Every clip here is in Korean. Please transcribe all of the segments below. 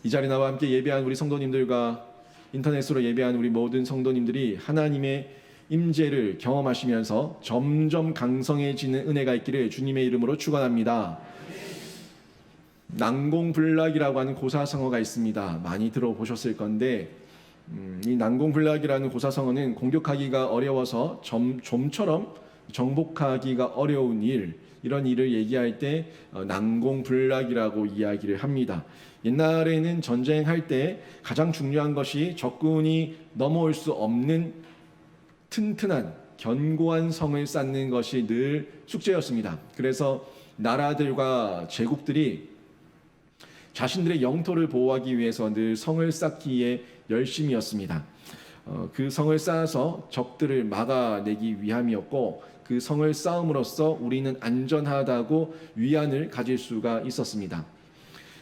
이 자리 나와 함께 예배한 우리 성도님들과 인터넷으로 예배한 우리 모든 성도님들이 하나님의 임재를 경험하시면서 점점 강성해지는 은혜가 있기를 주님의 이름으로 축원합니다. 난공불락이라고 하는 고사성어가 있습니다. 많이 들어보셨을 건데 이 난공불락이라는 고사성어는 공격하기가 어려워서 좀처럼 정복하기가 어려운 이런 일을 얘기할 때 난공불락이라고 이야기를 합니다. 옛날에는 전쟁할 때 가장 중요한 것이 적군이 넘어올 수 없는 튼튼한 견고한 성을 쌓는 것이 늘 숙제였습니다. 그래서 나라들과 제국들이 자신들의 영토를 보호하기 위해서 늘 성을 쌓기에 열심이었습니다. 그 성을 쌓아서 적들을 막아내기 위함이었고, 그 성을 쌓음으로써 우리는 안전하다고 위안을 가질 수가 있었습니다.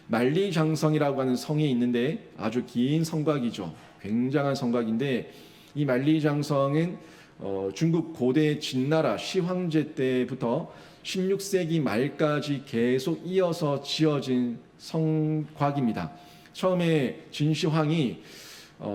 만리장성이라고 하는 성이 있는데 아주 긴 성곽이죠. 굉장한 성곽인데 이 만리장성은 중국 고대 진나라 시황제 때부터 16세기 말까지 계속 이어서 지어진 성곽입니다. 처음에 진시황이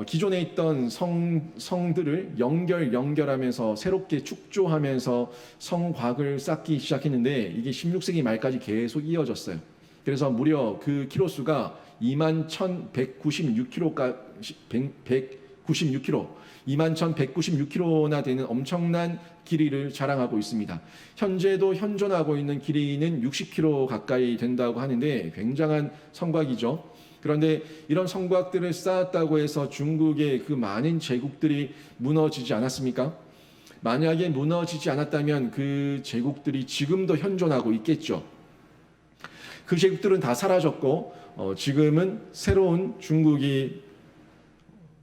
기존에 있던 성들을 연결하면서 새롭게 축조하면서 성곽을 쌓기 시작했는데 이게 16세기 말까지 계속 이어졌어요. 그래서 무려 그 키로수가 21,196km나 되는 엄청난 길이를 자랑하고 있습니다. 현재도 현존하고 있는 길이는 60km 가까이 된다고 하는데 굉장한 성곽이죠. 그런데 이런 성곽들을 쌓았다고 해서 중국의 그 많은 제국들이 무너지지 않았습니까? 만약에 무너지지 않았다면 그 제국들이 지금도 현존하고 있겠죠. 그 제국들은 다 사라졌고 지금은 새로운 중국이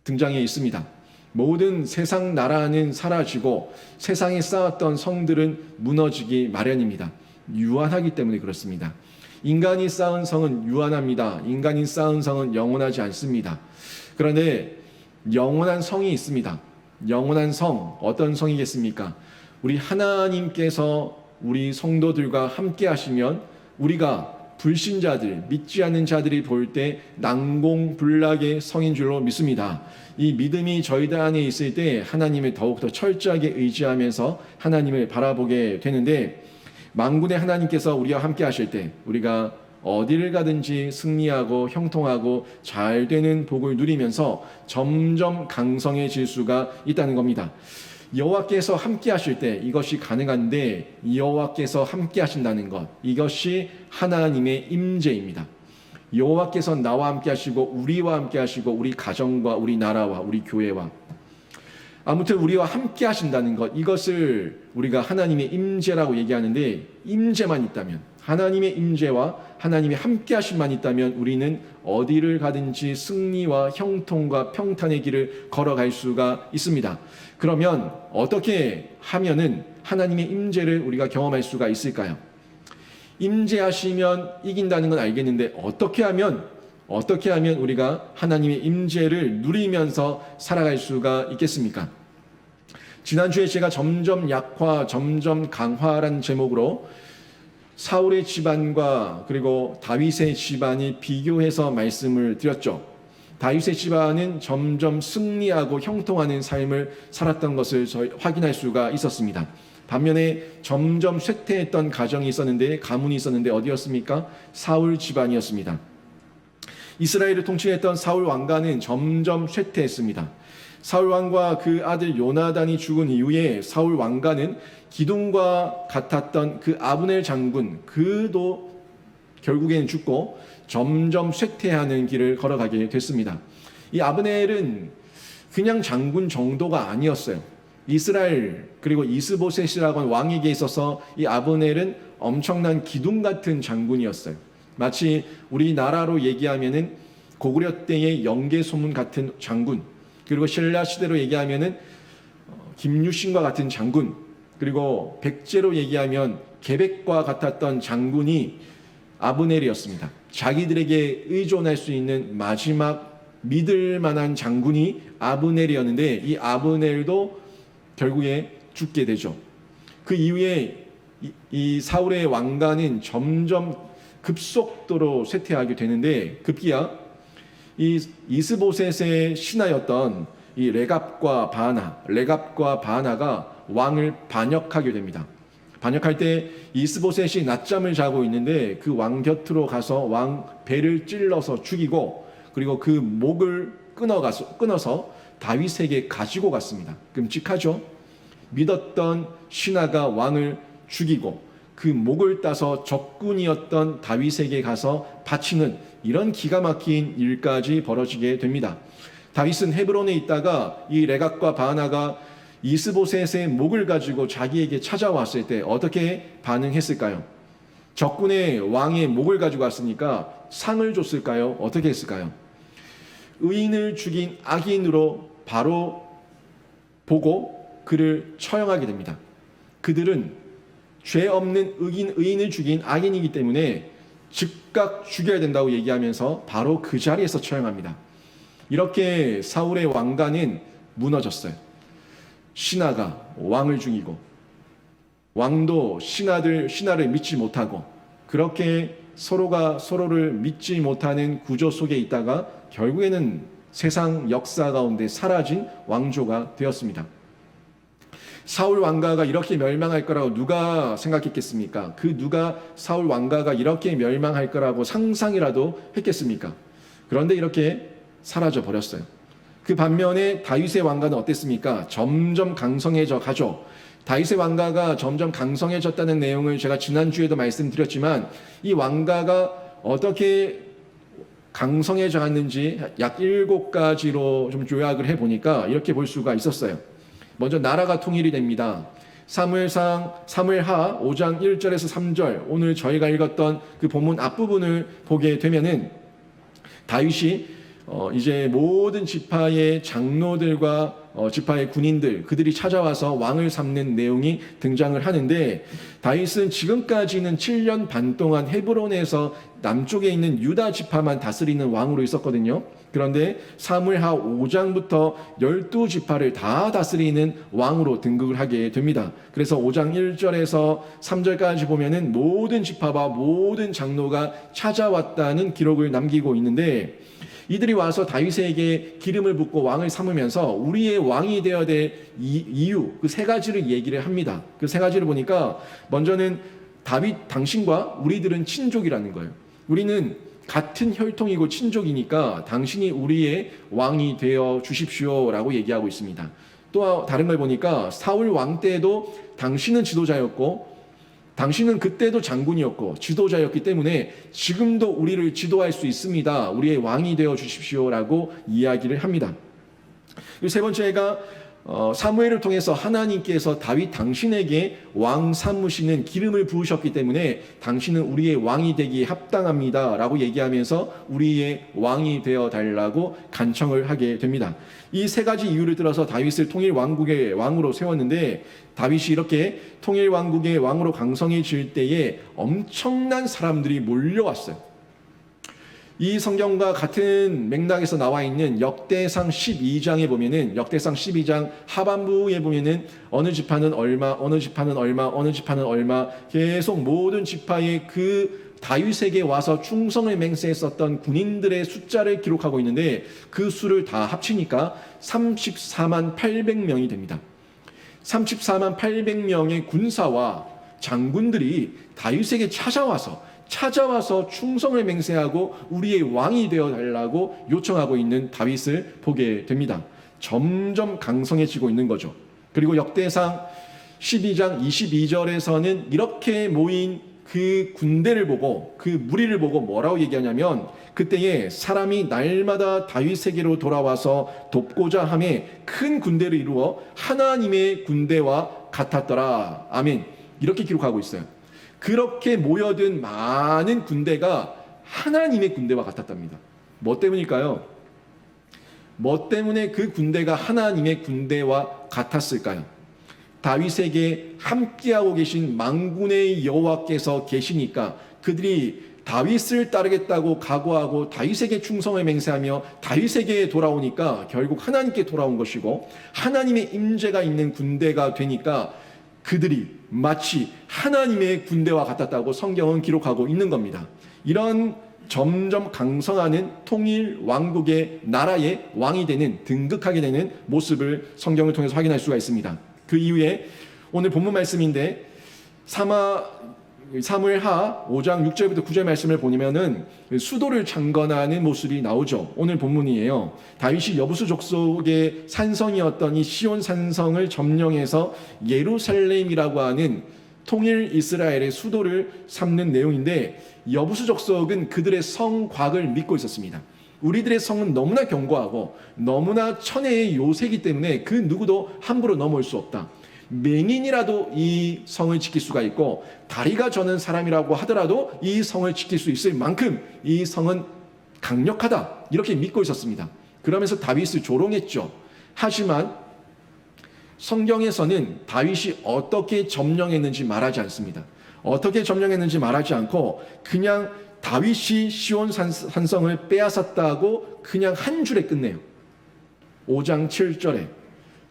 등장해 있습니다. 모든 세상 나라는 사라지고 세상에 쌓았던 성들은 무너지기 마련입니다. 유한하기 때문에 그렇습니다. 인간이 쌓은 성은 유한합니다. 인간이 쌓은 성은 영원하지 않습니다. 그런데 영원한 성이 있습니다. 영원한 성, 어떤 성이겠습니까? 우리 하나님께서 우리 성도들과 함께 하시면 우리가 불신자들, 믿지 않는 자들이 볼 때 난공불락의 성인 줄로 믿습니다. 이 믿음이 저희들 안에 있을 때 하나님을 더욱더 철저하게 의지하면서 하나님을 바라보게 되는데, 만군의 하나님께서 우리와 함께 하실 때 우리가 어디를 가든지 승리하고 형통하고 잘 되는 복을 누리면서 점점 강성해질 수가 있다는 겁니다. 여호와께서 함께 하실 때 이것이 가능한데, 여호와께서 함께 하신다는 것, 이것이 하나님의 임재입니다. 여호와께서 나와 함께 하시고 우리와 함께 하시고 우리 가정과 우리 나라와 우리 교회와 아무튼 우리와 함께 하신다는 것, 이것을 우리가 하나님의 임재라고 얘기하는데, 임재만 있다면, 하나님의 임재와 하나님의 함께 하심만 있다면 우리는 어디를 가든지 승리와 형통과 평탄의 길을 걸어갈 수가 있습니다. 그러면 어떻게 하면은 하나님의 임재를 우리가 경험할 수가 있을까요? 임재하시면 이긴다는 건 알겠는데 어떻게 하면 우리가 하나님의 임재를 누리면서 살아갈 수가 있겠습니까? 지난주에 제가 점점 약화, 점점 강화라는 제목으로 사울의 집안과 그리고 다윗의 집안이 비교해서 말씀을 드렸죠. 다윗의 집안은 점점 승리하고 형통하는 삶을 살았던 것을 확인할 수가 있었습니다. 반면에 점점 쇠퇴했던 가정이 있었는데, 가문이 있었는데 어디였습니까? 사울 집안이었습니다. 이스라엘을 통치했던 사울 왕가는 점점 쇠퇴했습니다. 사울 왕과 그 아들 요나단이 죽은 이후에 사울 왕가는 기둥과 같았던 그 아브넬 장군, 그도 결국에는 죽고 점점 쇠퇴하는 길을 걸어가게 됐습니다. 이 아브넬은 그냥 장군 정도가 아니었어요. 이스라엘 그리고 이스보셋이라고 하는 왕에게 있어서 이 아브넬은 엄청난 기둥 같은 장군이었어요. 마치 우리나라로 얘기하면은 고구려 때의 영계소문 같은 장군, 그리고 신라 시대로 얘기하면은 김유신과 같은 장군, 그리고 백제로 얘기하면 계백과 같았던 장군이 아브넬이었습니다. 자기들에게 의존할 수 있는 마지막 믿을 만한 장군이 아브넬이었는데, 이 아브넬도 결국에 죽게 되죠. 그 이후에 이 사울의 왕가는 점점 급속도로 쇠퇴하게 되는데, 급기야 이 이스보셋의 신하였던 이 레갑과 바나가 왕을 반역하게 됩니다. 반역할 때 이스보셋이 낮잠을 자고 있는데 그 왕 곁으로 가서 왕 배를 찔러서 죽이고, 그리고 그 목을 끊어서 다윗에게 가지고 갔습니다. 끔찍하죠? 믿었던 신하가 왕을 죽이고 그 목을 따서 적군이었던 다윗에게 가서 바치는 이런 기가 막힌 일까지 벌어지게 됩니다. 다윗은 헤브론에 있다가 이 레갑과 바나가 이스보셋의 목을 가지고 자기에게 찾아왔을 때 어떻게 반응했을까요? 적군의 왕의 목을 가지고 왔으니까 상을 줬을까요? 어떻게 했을까요? 의인을 죽인 악인으로 바로 보고 그를 처형하게 됩니다. 그들은 죄 없는 의인을 죽인 악인이기 때문에 즉각 죽여야 된다고 얘기하면서 바로 그 자리에서 처형합니다. 이렇게 사울의 왕가는 무너졌어요. 신하가 왕을 죽이고 왕도 신하를 믿지 못하고, 그렇게 서로가 서로를 믿지 못하는 구조 속에 있다가 결국에는 세상 역사 가운데 사라진 왕조가 되었습니다. 사울 왕가가 이렇게 멸망할 거라고 누가 생각했겠습니까? 누가 사울 왕가가 이렇게 멸망할 거라고 상상이라도 했겠습니까? 그런데 이렇게 사라져 버렸어요. 그 반면에 다윗의 왕가는 어땠습니까? 점점 강성해져 가죠. 다윗의 왕가가 점점 강성해졌다는 내용을 제가 지난주에도 말씀드렸지만, 이 왕가가 어떻게 강성해져 갔는지 약 7가지로 좀 요약을 해보니까 이렇게 볼 수가 있었어요. 먼저 나라가 통일이 됩니다. 사무엘하 5장 1절에서 3절, 오늘 저희가 읽었던 그 본문 앞부분을 보게 되면은 다윗이 이제 모든 지파의 장로들과 지파의 군인들, 그들이 찾아와서 왕을 삼는 내용이 등장을 하는데, 다윗은 지금까지는 7년 반 동안 헤브론에서 남쪽에 있는 유다 지파만 다스리는 왕으로 있었거든요. 그런데 사무엘하 5장부터 12지파를 다 다스리는 왕으로 등극을 하게 됩니다. 그래서 5장 1절에서 3절까지 보면은 모든 지파와 모든 장로가 찾아왔다는 기록을 남기고 있는데, 이들이 와서 다윗에게 기름을 붓고 왕을 삼으면서 우리의 왕이 되어야 될 이유, 그 3가지를 얘기를 합니다. 그 3가지를 보니까 먼저는 다윗 당신과 우리들은 친족이라는 거예요. 우리는 같은 혈통이고 친족이니까 당신이 우리의 왕이 되어 주십시오라고 얘기하고 있습니다. 또 다른 걸 보니까 사울 왕 때도 당신은 지도자였고 당신은 그때도 장군이었고 지도자였기 때문에 지금도 우리를 지도할 수 있습니다. 우리의 왕이 되어 주십시오라고 이야기를 합니다. 그리고 3번째가 사무엘을 통해서 하나님께서 다윗 당신에게 왕 삼으시는 기름을 부으셨기 때문에 당신은 우리의 왕이 되기에 합당합니다 라고 얘기하면서 우리의 왕이 되어 달라고 간청을 하게 됩니다. 이 3가지 이유를 들어서 다윗을 통일왕국의 왕으로 세웠는데, 다윗이 이렇게 통일왕국의 왕으로 강성해질 때에 엄청난 사람들이 몰려왔어요. 이 성경과 같은 맥락에서 나와 있는 역대상 12장에 보면은, 역대상 12장 하반부에 보면은 어느 지파는 얼마, 어느 지파는 얼마, 어느 지파는 얼마, 계속 모든 지파의 그 다윗에게 와서 충성을 맹세했었던 군인들의 숫자를 기록하고 있는데, 그 수를 다 합치니까 34만 800명이 됩니다. 34만 800명의 군사와 장군들이 다윗에게 찾아와서 충성을 맹세하고 우리의 왕이 되어 달라고 요청하고 있는 다윗을 보게 됩니다. 점점 강성해지고 있는 거죠. 그리고 역대상 12장 22절에서는 이렇게 모인 그 군대를 보고, 그 무리를 보고 뭐라고 얘기하냐면, 그때에 사람이 날마다 다윗에게로 돌아와서 돕고자 함에 큰 군대를 이루어 하나님의 군대와 같았더라. 아멘. 이렇게 기록하고 있어요. 그렇게 모여든 많은 군대가 하나님의 군대와 같았답니다. 뭐 때문일까요? 뭐 때문에 그 군대가 하나님의 군대와 같았을까요? 다윗에게 함께하고 계신 만군의 여호와께서 계시니까 그들이 다윗을 따르겠다고 각오하고 다윗에게 충성을 맹세하며 다윗에게 돌아오니까 결국 하나님께 돌아온 것이고, 하나님의 임재가 있는 군대가 되니까 그들이 마치 하나님의 군대와 같았다고 성경은 기록하고 있는 겁니다. 이런 점점 강성하는 통일 왕국의 나라의 왕이 되는, 등극하게 되는 모습을 성경을 통해서 확인할 수가 있습니다. 그 이후에 오늘 본문 말씀인데 사무엘하 5장 6절부터 9절 말씀을 보면은 수도를 창건하는 모습이 나오죠. 오늘 본문이에요. 다윗이 여부수 족속의 산성이었던 이 시온 산성을 점령해서 예루살렘이라고 하는 통일 이스라엘의 수도를 삼는 내용인데, 여부수 족속은 그들의 성곽을 믿고 있었습니다. 우리들의 성은 너무나 견고하고 너무나 천혜의 요새이기 때문에 그 누구도 함부로 넘어올 수 없다. 맹인이라도 이 성을 지킬 수가 있고 다리가 저는 사람이라고 하더라도 이 성을 지킬 수 있을 만큼 이 성은 강력하다, 이렇게 믿고 있었습니다. 그러면서 다윗을 조롱했죠. 하지만 성경에서는 다윗이 어떻게 점령했는지 말하지 않습니다. 어떻게 점령했는지 말하지 않고 그냥 다윗이 시온 산성을 빼앗았다고 그냥 한 줄에 끝내요. 5장 7절에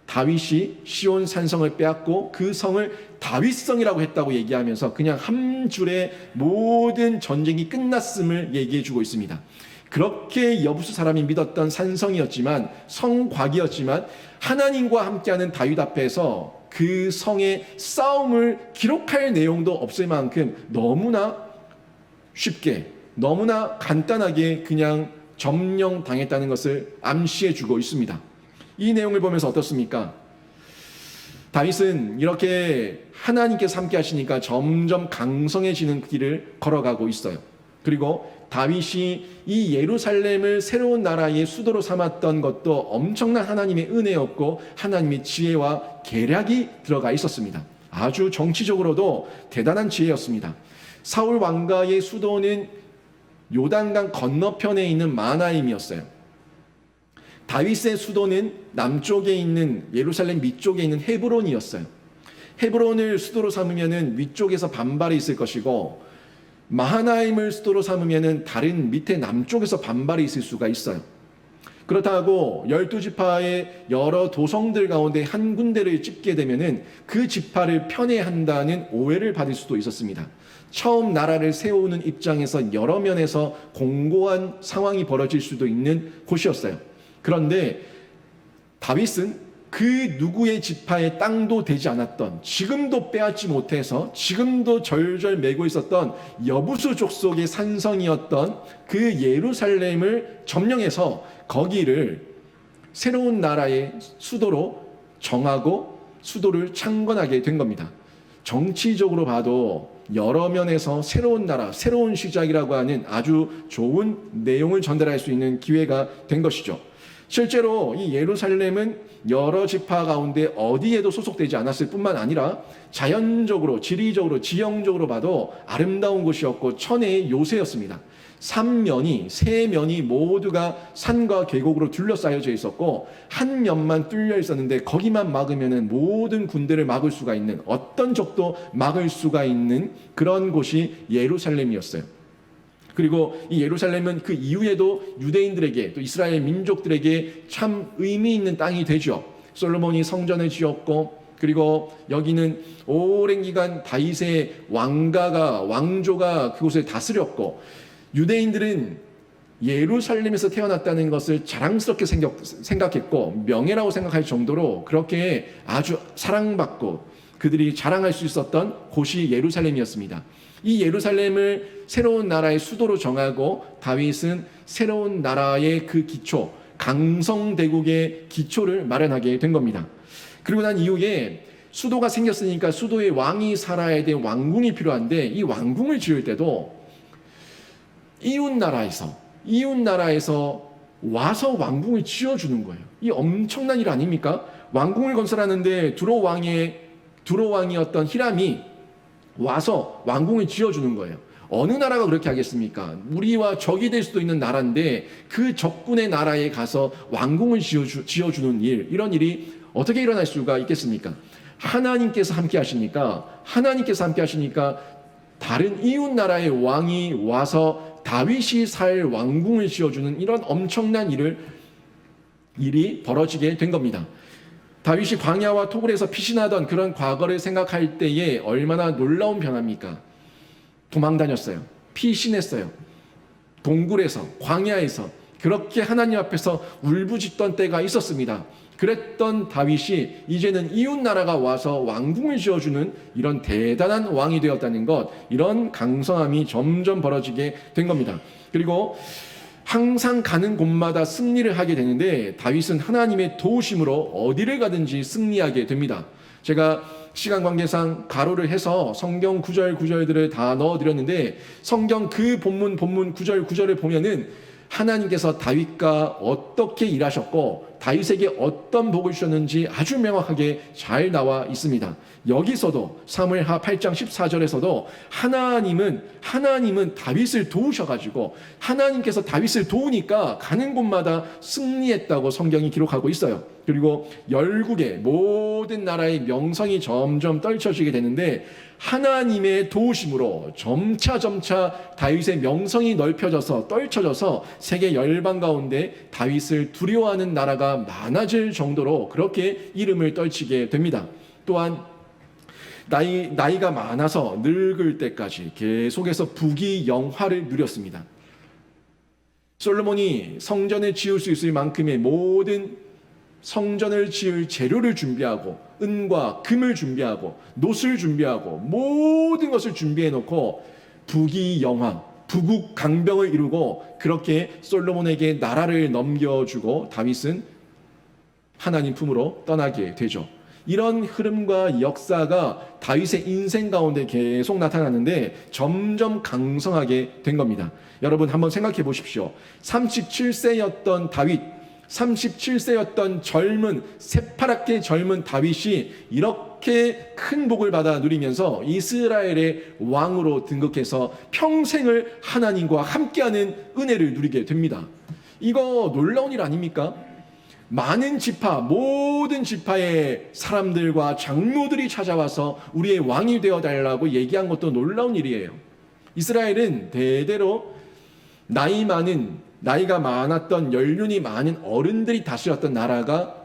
다윗이 시온 산성을 빼앗고 그 성을 다윗성이라고 했다고 얘기하면서 그냥 한 줄에 모든 전쟁이 끝났음을 얘기해 주고 있습니다. 그렇게 여부수 사람이 믿었던 산성이었지만, 성곽이었지만 하나님과 함께하는 다윗 앞에서 그 성의 싸움을 기록할 내용도 없을 만큼 너무나 쉽게, 너무나 간단하게 그냥 점령당했다는 것을 암시해 주고 있습니다. 이 내용을 보면서 어떻습니까? 다윗은 이렇게 하나님께서 함께 하시니까 점점 강성해지는 길을 걸어가고 있어요. 그리고 다윗이 이 예루살렘을 새로운 나라의 수도로 삼았던 것도 엄청난 하나님의 은혜였고 하나님의 지혜와 계략이 들어가 있었습니다. 아주 정치적으로도 대단한 지혜였습니다. 사울 왕가의 수도는 요단강 건너편에 있는 마하나임이었어요. 다윗의 수도는 남쪽에 있는, 예루살렘 밑쪽에 있는 헤브론이었어요. 헤브론을 수도로 삼으면은 위쪽에서 반발이 있을 것이고, 마하나임을 수도로 삼으면은 다른 밑에 남쪽에서 반발이 있을 수가 있어요. 그렇다고 12지파의 여러 도성들 가운데 한 군데를 찝게 되면은 그 지파를 편애한다는 오해를 받을 수도 있었습니다. 처음 나라를 세우는 입장에서 여러 면에서 공고한 상황이 벌어질 수도 있는 곳이었어요. 그런데 다윗은 그 누구의 지파의 땅도 되지 않았던, 지금도 빼앗지 못해서 지금도 절절 매고 있었던 여부수 족속의 산성이었던 그 예루살렘을 점령해서 거기를 새로운 나라의 수도로 정하고 수도를 창건하게 된 겁니다. 정치적으로 봐도 여러 면에서 새로운 나라, 새로운 시작이라고 하는 아주 좋은 내용을 전달할 수 있는 기회가 된 것이죠. 실제로 이 예루살렘은 여러 지파 가운데 어디에도 소속되지 않았을 뿐만 아니라 자연적으로, 지리적으로, 지형적으로 봐도 아름다운 곳이었고 천혜의 요새였습니다. 세 면이 모두가 산과 계곡으로 둘러싸여져 있었고 한 면만 뚫려 있었는데 거기만 막으면 모든 군대를 막을 수가 있는, 어떤 적도 막을 수가 있는 그런 곳이 예루살렘이었어요. 그리고 이 예루살렘은 그 이후에도 유대인들에게, 또 이스라엘 민족들에게 참 의미 있는 땅이 되죠. 솔로몬이 성전을 지었고, 그리고 여기는 오랜 기간 다윗의 왕조가 그곳을 다스렸고, 유대인들은 예루살렘에서 태어났다는 것을 자랑스럽게 생각했고 명예라고 생각할 정도로 그렇게 아주 사랑받고 그들이 자랑할 수 있었던 곳이 예루살렘이었습니다. 이 예루살렘을 새로운 나라의 수도로 정하고 다윗은 새로운 나라의 그 기초, 강성대국의 기초를 마련하게 된 겁니다. 그리고 난 이후에 수도가 생겼으니까 수도에 왕이 살아야 될 왕궁이 필요한데, 이 왕궁을 지을 때도 이웃 나라에서 와서 왕궁을 지어주는 거예요. 이 엄청난 일 아닙니까? 왕궁을 건설하는데 두로왕이었던 히람이 와서 왕궁을 지어주는 거예요. 어느 나라가 그렇게 하겠습니까? 우리와 적이 될 수도 있는 나라인데 그 적군의 나라에 가서 왕궁을 지어주는 일, 이런 일이 어떻게 일어날 수가 있겠습니까? 하나님께서 함께 하시니까 다른 이웃 나라의 왕이 와서 다윗이 살 왕궁을 지어주는 이런 엄청난 일이 벌어지게 된 겁니다. 다윗이 광야와 토굴에서 피신하던 그런 과거를 생각할 때에 얼마나 놀라운 변화입니까? 도망다녔어요. 피신했어요. 동굴에서, 광야에서 그렇게 하나님 앞에서 울부짖던 때가 있었습니다. 그랬던 다윗이 이제는 이웃 나라가 와서 왕궁을 지어주는 이런 대단한 왕이 되었다는 것, 이런 강성함이 점점 벌어지게 된 겁니다. 그리고 항상 가는 곳마다 승리를 하게 되는데 다윗은 하나님의 도우심으로 어디를 가든지 승리하게 됩니다. 제가 시간 관계상 가로를 해서 성경 구절들을 다 넣어드렸는데, 성경 그 본문 구절을 보면은 하나님께서 다윗과 어떻게 일하셨고 다윗에게 어떤 복을 주셨는지 아주 명확하게 잘 나와 있습니다. 여기서도 사무엘하 8장 14절에서도 하나님은 다윗을 도우셔가지고, 하나님께서 다윗을 도우니까 가는 곳마다 승리했다고 성경이 기록하고 있어요. 그리고 열국의 모든 나라의 명성이 점점 떨쳐지게 되는데 하나님의 도우심으로 점차 다윗의 명성이 떨쳐져서 세계 열방 가운데 다윗을 두려워하는 나라가 많아질 정도로 그렇게 이름을 떨치게 됩니다. 또한 나이가 많아서 늙을 때까지 계속해서 부귀영화를 누렸습니다. 솔로몬이 성전을 지을 수 있을 만큼의 모든 성전을 지을 재료를 준비하고 은과 금을 준비하고 놋을 준비하고 모든 것을 준비해 놓고 부귀영화, 부국강병을 이루고 그렇게 솔로몬에게 나라를 넘겨주고 다윗은 하나님 품으로 떠나게 되죠. 이런 흐름과 역사가 다윗의 인생 가운데 계속 나타나는데 점점 강성하게 된 겁니다. 여러분 한번 생각해 보십시오. 37세였던 다윗, 37세였던 새파랗게 젊은 다윗이 이렇게 큰 복을 받아 누리면서 이스라엘의 왕으로 등극해서 평생을 하나님과 함께하는 은혜를 누리게 됩니다. 이거 놀라운 일 아닙니까? 많은 모든 지파의 사람들과 장로들이 찾아와서 우리의 왕이 되어달라고 얘기한 것도 놀라운 일이에요. 이스라엘은 대대로 나이가 많았던 연륜이 많은 어른들이 다스렸던 나라가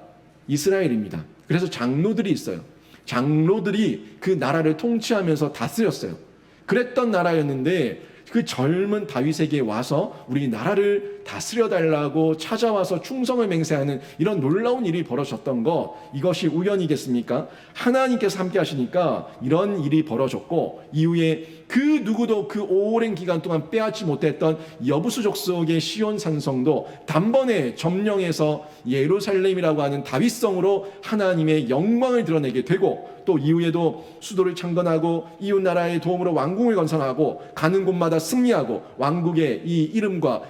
이스라엘입니다. 그래서 장로들이 있어요. 장로들이 그 나라를 통치하면서 다스렸어요. 그랬던 나라였는데 그 젊은 다윗에게 와서 우리 나라를 다스려달라고 찾아와서 충성을 맹세하는 이런 놀라운 일이 벌어졌던 것, 이것이 우연이겠습니까? 하나님께서 함께 하시니까 이런 일이 벌어졌고, 이후에 그 누구도 그 오랜 기간 동안 빼앗지 못했던 여부수 족속의 시온 산성도 단번에 점령해서 예루살렘이라고 하는 다윗성으로 하나님의 영광을 드러내게 되고, 또 이후에도 수도를 창건하고 이웃 나라의 도움으로 왕궁을 건설하고 가는 곳마다 승리하고 왕국의 이 이름과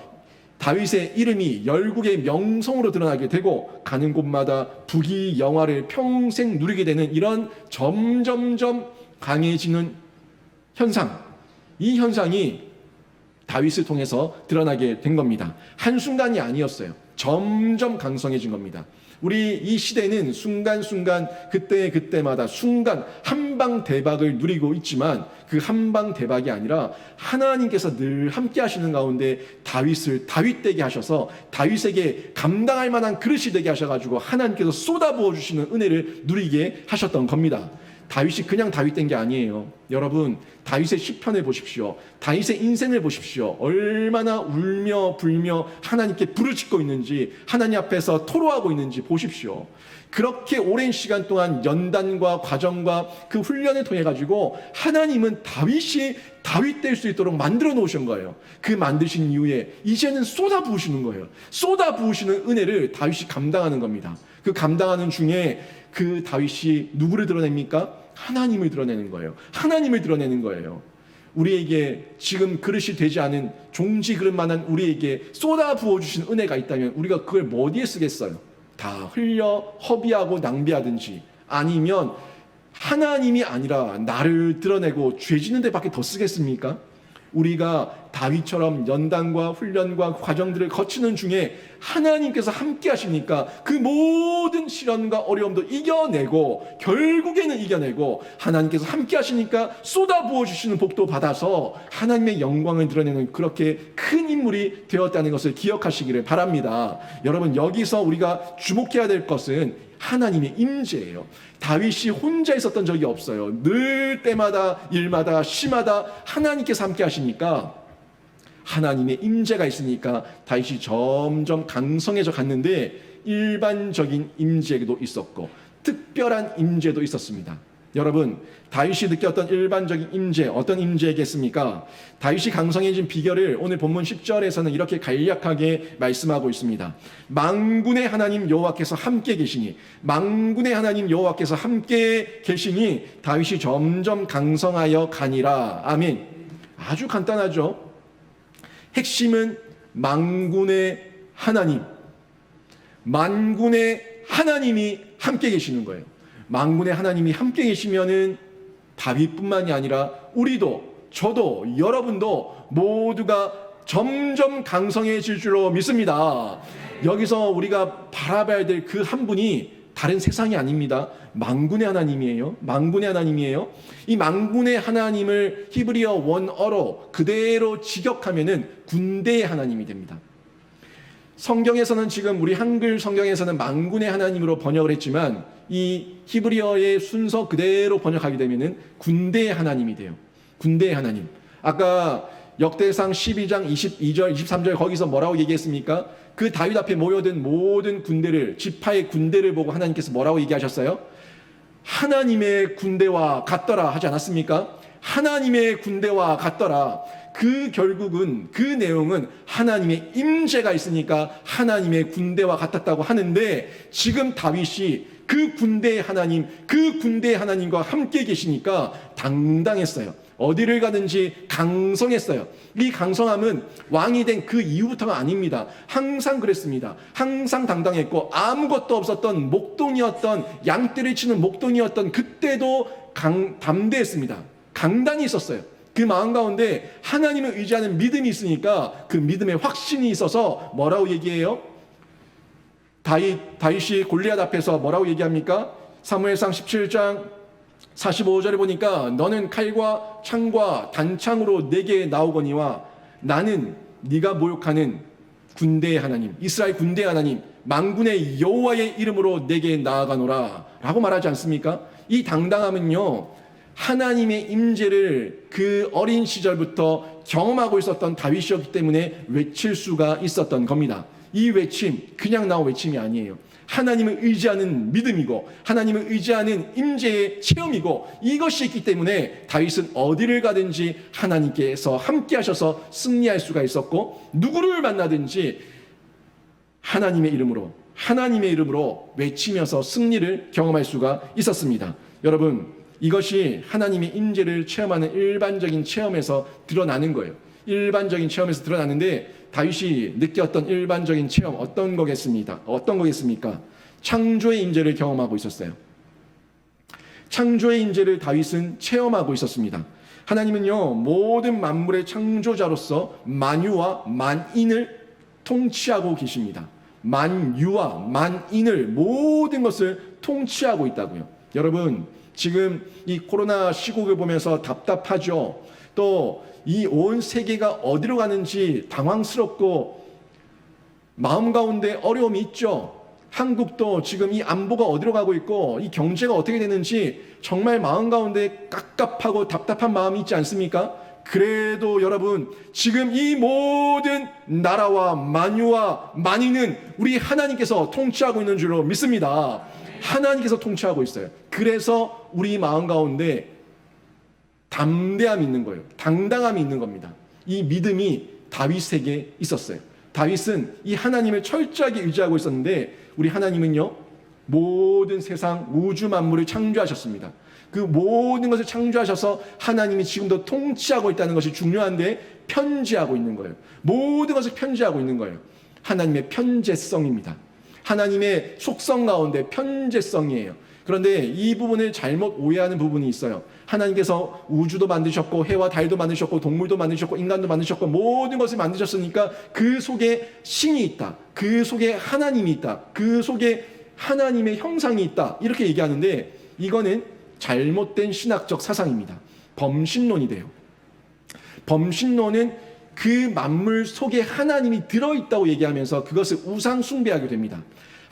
다윗의 이름이 열국의 명성으로 드러나게 되고 가는 곳마다 부귀영화를 평생 누리게 되는 이런 점점점 강해지는 현상, 이 현상이 다윗을 통해서 드러나게 된 겁니다. 한순간이 아니었어요. 점점 강성해진 겁니다. 우리 이 시대는 순간순간 그때마다 순간 한방 대박을 누리고 있지만 그 한방 대박이 아니라 하나님께서 늘 함께 하시는 가운데 다윗을 다윗되게 하셔서 다윗에게 감당할 만한 그릇이 되게 하셔가지고 하나님께서 쏟아부어 주시는 은혜를 누리게 하셨던 겁니다. 다윗이 그냥 다윗된 게 아니에요. 여러분, 다윗의 시편을 보십시오. 다윗의 인생을 보십시오. 얼마나 울며 불며 하나님께 부르짖고 있는지, 하나님 앞에서 토로하고 있는지 보십시오. 그렇게 오랜 시간 동안 연단과 과정과 그 훈련을 통해 가지고 하나님은 다윗이 다윗 될 수 있도록 만들어 놓으신 거예요. 그 만드신 이후에 이제는 쏟아 부으시는 거예요. 쏟아 부으시는 은혜를 다윗이 감당하는 겁니다. 그 감당하는 중에 그 다윗이 누구를 드러냅니까? 하나님을 드러내는 거예요. 하나님을 드러내는 거예요. 우리에게 지금 그릇이 되지 않은 종지 그릇만한 우리에게 쏟아 부어주신 은혜가 있다면 우리가 그걸 뭐 어디에 쓰겠어요? 다 흘려 허비하고 낭비하든지, 아니면 하나님이 아니라 나를 드러내고 죄 짓는 데밖에 더 쓰겠습니까? 우리가 다윗처럼 연단과 훈련과 과정들을 거치는 중에 하나님께서 함께 하시니까 그 모든 시련과 어려움도 이겨내고 결국에는 이겨내고, 하나님께서 함께 하시니까 쏟아부어 주시는 복도 받아서 하나님의 영광을 드러내는 그렇게 큰 인물이 되었다는 것을 기억하시기를 바랍니다. 여러분, 여기서 우리가 주목해야 될 것은 하나님의 임재예요. 다윗이 혼자 있었던 적이 없어요. 늘 때마다 일마다 시마다 하나님께서 함께 하시니까 하나님의 임재가 있으니까 다윗이 점점 강성해져 갔는데 일반적인 임재도 있었고 특별한 임재도 있었습니다. 여러분, 다윗이 느꼈던 일반적인 임재, 어떤 임재겠습니까? 다윗이 강성해진 비결을 오늘 본문 10절에서는 이렇게 간략하게 말씀하고 있습니다. 만군의 하나님 여호와께서 함께 계시니, 만군의 하나님 여호와께서 함께 계시니 다윗이 점점 강성하여 가니라. 아멘. 아주 간단하죠. 핵심은 만군의 하나님, 만군의 하나님이 함께 계시는 거예요. 만군의 하나님이 함께 계시면은 다윗뿐만이 아니라 우리도, 저도, 여러분도 모두가 점점 강성해질 줄로 믿습니다. 여기서 우리가 바라봐야 될 그 한 분이 다른 세상이 아닙니다. 만군의 하나님이에요. 만군의 하나님이에요. 이 만군의 하나님을 히브리어 원어로 그대로 직역하면은 군대의 하나님이 됩니다. 성경에서는 지금 우리 한글 성경에서는 만군의 하나님으로 번역을 했지만 이 히브리어의 순서 그대로 번역하게 되면은 군대의 하나님이 돼요. 군대의 하나님. 아까 역대상 12장 22절 23절 거기서 뭐라고 얘기했습니까? 그 다윗 앞에 모여든 모든 군대를, 지파의 군대를 보고 하나님께서 뭐라고 얘기하셨어요? 하나님의 군대와 같더라 하지 않았습니까? 하나님의 군대와 같더라. 그 결국은, 그 내용은 하나님의 임재가 있으니까 하나님의 군대와 같았다고 하는데, 지금 다윗이 그 군대의 하나님, 그 군대의 하나님과 함께 계시니까 당당했어요. 어디를 가든지 강성했어요. 이 강성함은 왕이 된 그 이후부터가 아닙니다. 항상 그랬습니다. 항상 당당했고, 아무것도 없었던 목동이었던, 양떼를 치는 목동이었던 그때도 담대했습니다. 강단이 있었어요. 그 마음 가운데 하나님을 의지하는 믿음이 있으니까 그 믿음의 확신이 있어서 뭐라고 얘기해요? 다윗이 골리앗 앞에서 뭐라고 얘기합니까? 사무엘상 17장 45절에 보니까 너는 칼과 창과 단창으로 내게 나오거니와 나는 네가 모욕하는 군대의 하나님, 이스라엘 군대의 하나님, 만군의 여호와의 이름으로 내게 나아가노라 라고 말하지 않습니까? 이 당당함은요, 하나님의 임재를 그 어린 시절부터 경험하고 있었던 다윗이었기 때문에 외칠 수가 있었던 겁니다. 이 외침, 그냥 나온 외침이 아니에요. 하나님을 의지하는 믿음이고 하나님을 의지하는 임재의 체험이고, 이것이 있기 때문에 다윗은 어디를 가든지 하나님께서 함께 하셔서 승리할 수가 있었고, 누구를 만나든지 하나님의 이름으로 외치면서 승리를 경험할 수가 있었습니다. 여러분, 이것이 하나님의 임재를 체험하는 일반적인 체험에서 드러나는 거예요. 일반적인 체험에서 드러나는데, 다윗이 느꼈던 일반적인 체험 어떤 거겠습니까? 창조의 임재를 경험하고 있었어요. 창조의 임재를 다윗은 체험하고 있었습니다. 하나님은요, 모든 만물의 창조자로서 만유와 만인을 통치하고 계십니다. 만유와 만인을, 모든 것을 통치하고 있다고요. 여러분, 지금 이 코로나 시국을 보면서 답답하죠. 또 이 온 세계가 어디로 가는지 당황스럽고 마음 가운데 어려움이 있죠. 한국도 지금 이 안보가 어디로 가고 있고 이 경제가 어떻게 되는지 정말 마음 가운데 깝깝하고 답답한 마음이 있지 않습니까? 그래도 여러분, 지금 이 모든 나라와 만유와 만인은 우리 하나님께서 통치하고 있는 줄로 믿습니다. 하나님께서 통치하고 있어요. 그래서 우리 마음 가운데 담대함이 있는 거예요. 당당함이 있는 겁니다. 이 믿음이 다윗에게 있었어요. 다윗은 이 하나님을 철저하게 의지하고 있었는데, 우리 하나님은요, 모든 세상 우주 만물을 창조하셨습니다. 그 모든 것을 창조하셔서 하나님이 지금도 통치하고 있다는 것이 중요한데 편지하고 있는 거예요. 모든 것을 편지하고 있는 거예요. 하나님의 편재성입니다. 하나님의 속성 가운데 편재성이에요. 그런데 이 부분을 잘못 오해하는 부분이 있어요. 하나님께서 우주도 만드셨고 해와 달도 만드셨고 동물도 만드셨고 인간도 만드셨고 모든 것을 만드셨으니까 그 속에 신이 있다, 그 속에 하나님이 있다, 그 속에 하나님의 형상이 있다, 이렇게 얘기하는데 이거는 잘못된 신학적 사상입니다. 범신론이 돼요. 범신론은 그 만물 속에 하나님이 들어있다고 얘기하면서 그것을 우상 숭배하게 됩니다.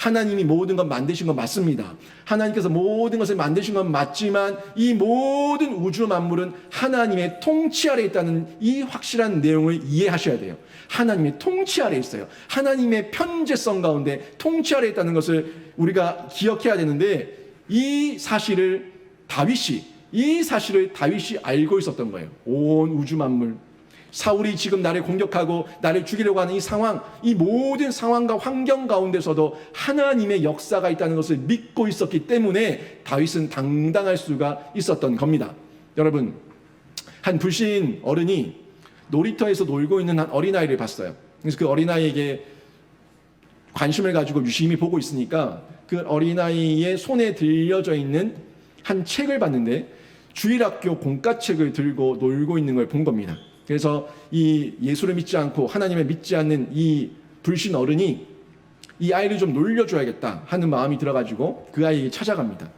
하나님이 모든 것 만드신 건 맞습니다. 하나님께서 모든 것을 만드신 건 맞지만 이 모든 우주 만물은 하나님의 통치 아래 있다는 이 확실한 내용을 이해하셔야 돼요. 하나님의 통치 아래 있어요. 하나님의 편재성 가운데 통치 아래 있다는 것을 우리가 기억해야 되는데 이 사실을 다윗이 알고 있었던 거예요. 온 우주 만물, 사울이 지금 나를 공격하고 나를 죽이려고 하는 이 상황, 이 모든 상황과 환경 가운데서도 하나님의 역사가 있다는 것을 믿고 있었기 때문에 다윗은 당당할 수가 있었던 겁니다. 여러분, 한 불신 어른이 놀이터에서 놀고 있는 한 어린아이를 봤어요. 그래서 그 어린아이에게 관심을 가지고 유심히 보고 있으니까 그 어린아이의 손에 들려져 있는 한 책을 봤는데 주일학교 공과책을 들고 놀고 있는 걸 본 겁니다. 그래서 이 예수를 믿지 않고 하나님을 믿지 않는 이 불신 어른이 이 아이를 좀 놀려줘야겠다 하는 마음이 들어가지고 그 아이에게 찾아갑니다.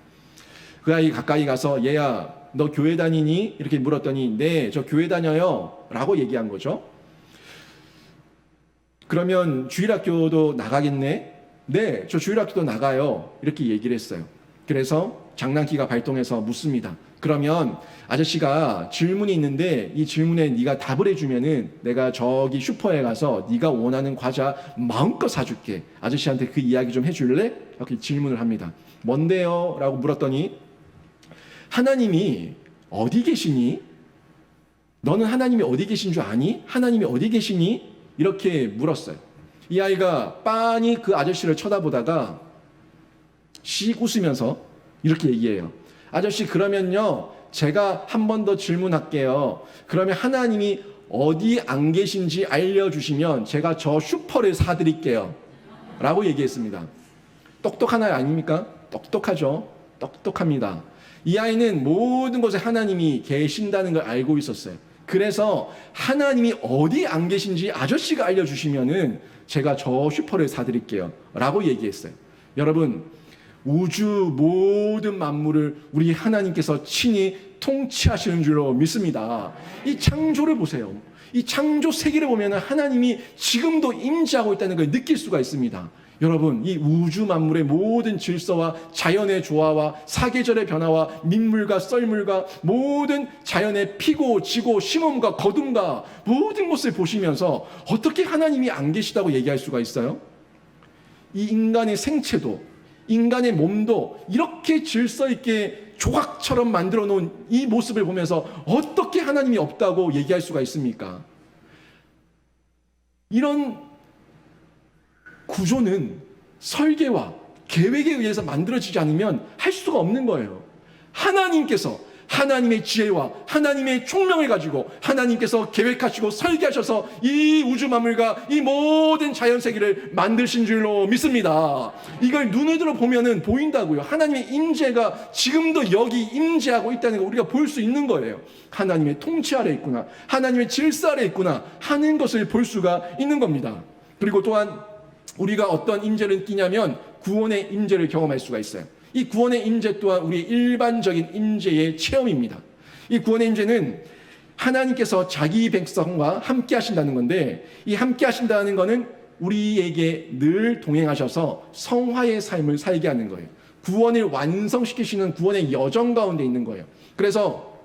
그 아이 가까이 가서 얘야 너 교회 다니니? 이렇게 물었더니 네, 저 교회 다녀요 라고 얘기한 거죠. 그러면 주일학교도 나가겠네? 네, 저 주일학교도 나가요. 이렇게 얘기를 했어요. 그래서 장난기가 발동해서 묻습니다. 그러면 아저씨가 질문이 있는데 이 질문에 네가 답을 해주면은 내가 저기 슈퍼에 가서 네가 원하는 과자 마음껏 사줄게. 아저씨한테 그 이야기 좀 해줄래? 이렇게 질문을 합니다. 뭔데요? 라고 물었더니 하나님이 어디 계시니? 너는 하나님이 어디 계신 줄 아니? 하나님이 어디 계시니? 이렇게 물었어요. 이 아이가 빤히 그 아저씨를 쳐다보다가 씩 웃으면서 이렇게 얘기해요. 아저씨 그러면요 제가 한 번 더 질문할게요. 그러면 하나님이 어디 안 계신지 알려주시면 제가 저 슈퍼를 사드릴게요 라고 얘기했습니다. 똑똑한 아이 아닙니까? 똑똑하죠. 똑똑합니다. 이 아이는 모든 곳에 하나님이 계신다는 걸 알고 있었어요. 그래서 하나님이 어디 안 계신지 아저씨가 알려주시면은 제가 저 슈퍼를 사드릴게요 라고 얘기했어요. 여러분, 우주 모든 만물을 우리 하나님께서 친히 통치하시는 줄로 믿습니다. 이 창조를 보세요. 이 창조 세계를 보면 하나님이 지금도 임재하고 있다는 걸 느낄 수가 있습니다. 여러분, 이 우주 만물의 모든 질서와 자연의 조화와 사계절의 변화와 민물과 썰물과 모든 자연의 피고 지고 심음과 거둠과 모든 것을 보시면서 어떻게 하나님이 안 계시다고 얘기할 수가 있어요? 이 인간의 생체도 인간의 몸도 이렇게 질서 있게 조각처럼 만들어 놓은 이 모습을 보면서 어떻게 하나님이 없다고 얘기할 수가 있습니까? 이런 구조는 설계와 계획에 의해서 만들어지지 않으면 할 수가 없는 거예요. 하나님께서 하나님의 지혜와 하나님의 총명을 가지고 하나님께서 계획하시고 설계하셔서 이 우주 만물과 이 모든 자연 세계를 만드신 줄로 믿습니다. 이걸 눈으로 보면은 보인다고요. 하나님의 임재가 지금도 여기 임재하고 있다는 걸 우리가 볼 수 있는 거예요. 하나님의 통치 아래 있구나, 하나님의 질서 아래 있구나 하는 것을 볼 수가 있는 겁니다. 그리고 또한 우리가 어떤 임재를 느끼냐면 구원의 임재를 경험할 수가 있어요. 이 구원의 임재 또한 우리의 일반적인 임재의 체험입니다. 이 구원의 임재는 하나님께서 자기 백성과 함께 하신다는 건데, 이 함께 하신다는 것은 우리에게 늘 동행하셔서 성화의 삶을 살게 하는 거예요. 구원을 완성시키시는 구원의 여정 가운데 있는 거예요. 그래서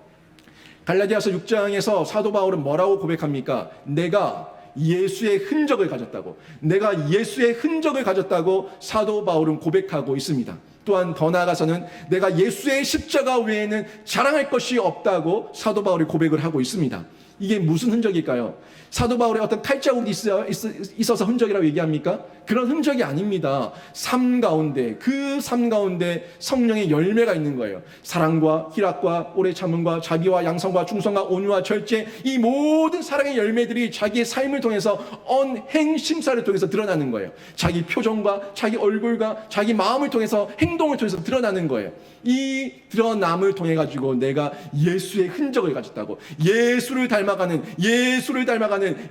갈라디아서 6장에서 사도 바울은 뭐라고 고백합니까? 내가 예수의 흔적을 가졌다고, 내가 예수의 흔적을 가졌다고 사도 바울은 고백하고 있습니다. 또한 더 나아가서는 내가 예수의 십자가 외에는 자랑할 것이 없다고 사도 바울이 고백을 하고 있습니다. 이게 무슨 흔적일까요? 사도 바울의 어떤 칼자국이 있어서 흔적이라고 얘기합니까? 그런 흔적이 아닙니다. 삶 가운데, 그 삶 가운데 성령의 열매가 있는 거예요. 사랑과 희락과 오래 참음과 자비와 양성과 충성과 온유와 절제, 이 모든 사랑의 열매들이 자기의 삶을 통해서 언행 심사를 통해서 드러나는 거예요. 자기 표정과 자기 얼굴과 자기 마음을 통해서 행동을 통해서 드러나는 거예요. 이 드러남을 통해 가지고 내가 예수의 흔적을 가졌다고, 예수를 닮아가는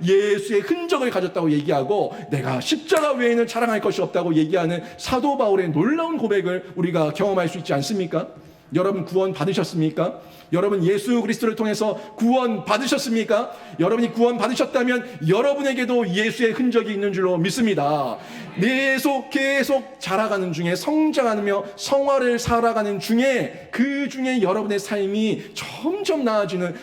예수의 흔적을 가졌다고 얘기하고, 내가 십자가 외에는 자랑할 것이 없다고 얘기하는 사도 바울의 놀라운 고백을 우리가 경험할 수 있지 않습니까? 여러분 구원 받으셨습니까? 여러분 예수 그리스도를 통해서 구원 받으셨습니까? 여러분이 구원 받으셨다면 여러분에게도 예수의 흔적이 있는 줄로 믿습니다. 계속 자라가는 중에, 성장하며 성화를 살아가는 중에, 그 중에 여러분의 삶이 점점 나아지는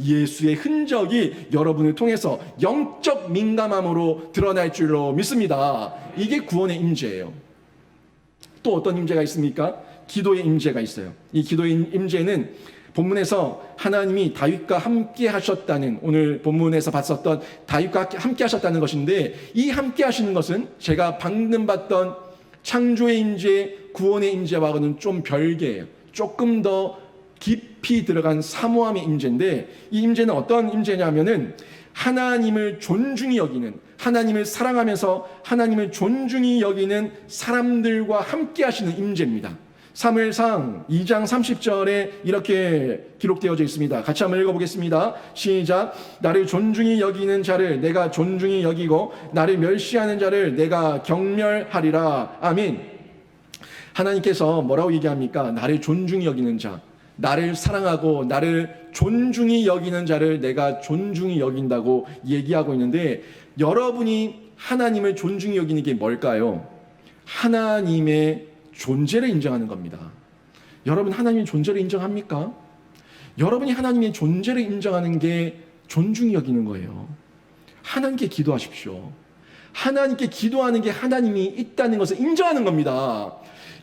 예수의 흔적이 여러분을 통해서 영적 민감함으로 드러날 줄로 믿습니다. 이게 구원의 임재예요. 또 어떤 임재가 있습니까? 기도의 임재가 있어요. 이 기도의 임재는 본문에서 하나님이 다윗과 함께 하셨다는, 오늘 본문에서 봤었던 다윗과 함께 하셨다는 것인데, 이 함께 하시는 것은 제가 방금 봤던 창조의 임재, 구원의 임재와는 좀 별개예요. 조금 더 깊이 들어간 사모함의 임재인데, 이 임재는 어떤 임재냐면은 하나님을 존중히 여기는, 하나님을 사랑하면서 하나님을 존중히 여기는 사람들과 함께 하시는 임재입니다. 사무엘상 2장 30절에 이렇게 기록되어져 있습니다. 같이 한번 읽어보겠습니다. 시작. 나를 존중히 여기는 자를 내가 존중히 여기고 나를 멸시하는 자를 내가 경멸하리라. 아멘. 하나님께서 뭐라고 얘기합니까? 나를 존중히 여기는 자, 나를 사랑하고 나를 존중히 여기는 자를 내가 존중히 여긴다고 얘기하고 있는데, 여러분이 하나님을 존중히 여기는 게 뭘까요? 하나님의 존재를 인정하는 겁니다. 여러분 하나님의 존재를 인정합니까? 여러분이 하나님의 존재를 인정하는 게 존중히 여기는 거예요. 하나님께 기도하십시오. 하나님께 기도하는 게 하나님이 있다는 것을 인정하는 겁니다.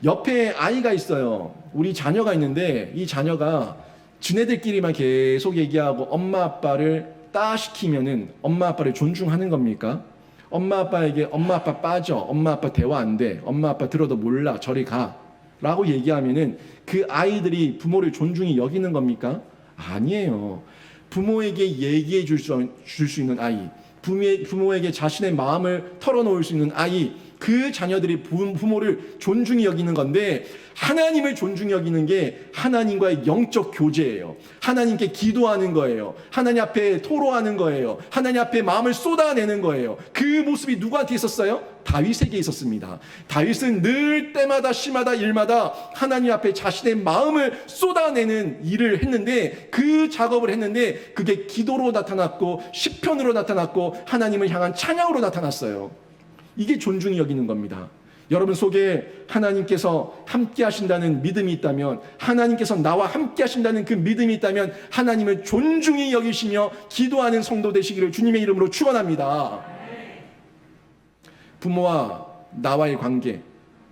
옆에 아이가 있어요. 우리 자녀가 있는데, 이 자녀가 지네들끼리만 계속 얘기하고 엄마 아빠를 따시키면은 엄마 아빠를 존중하는 겁니까? 엄마 아빠에게 엄마 아빠 빠져, 엄마 아빠 대화 안 돼, 엄마 아빠 들어도 몰라, 저리 가 라고 얘기하면은 그 아이들이 부모를 존중히 여기는 겁니까? 아니에요. 부모에게 얘기해 줄 수 있는 아이, 부모에게 자신의 마음을 털어놓을 수 있는 아이, 그 자녀들이 부모를 존중히 여기는 건데, 하나님을 존중히 여기는 게 하나님과의 영적 교제예요. 하나님께 기도하는 거예요. 하나님 앞에 토로하는 거예요. 하나님 앞에 마음을 쏟아내는 거예요. 그 모습이 누구한테 있었어요? 다윗에게 있었습니다. 다윗은 늘 때마다 시마다 일마다 하나님 앞에 자신의 마음을 쏟아내는 일을 했는데, 그 작업을 했는데 그게 기도로 나타났고 시편으로 나타났고 하나님을 향한 찬양으로 나타났어요. 이게 존중히 여기는 겁니다. 여러분 속에 하나님께서 함께 하신다는 믿음이 있다면, 하나님께서 나와 함께 하신다는 그 믿음이 있다면 하나님을 존중히 여기시며 기도하는 성도 되시기를 주님의 이름으로 축원합니다. 부모와 나와의 관계,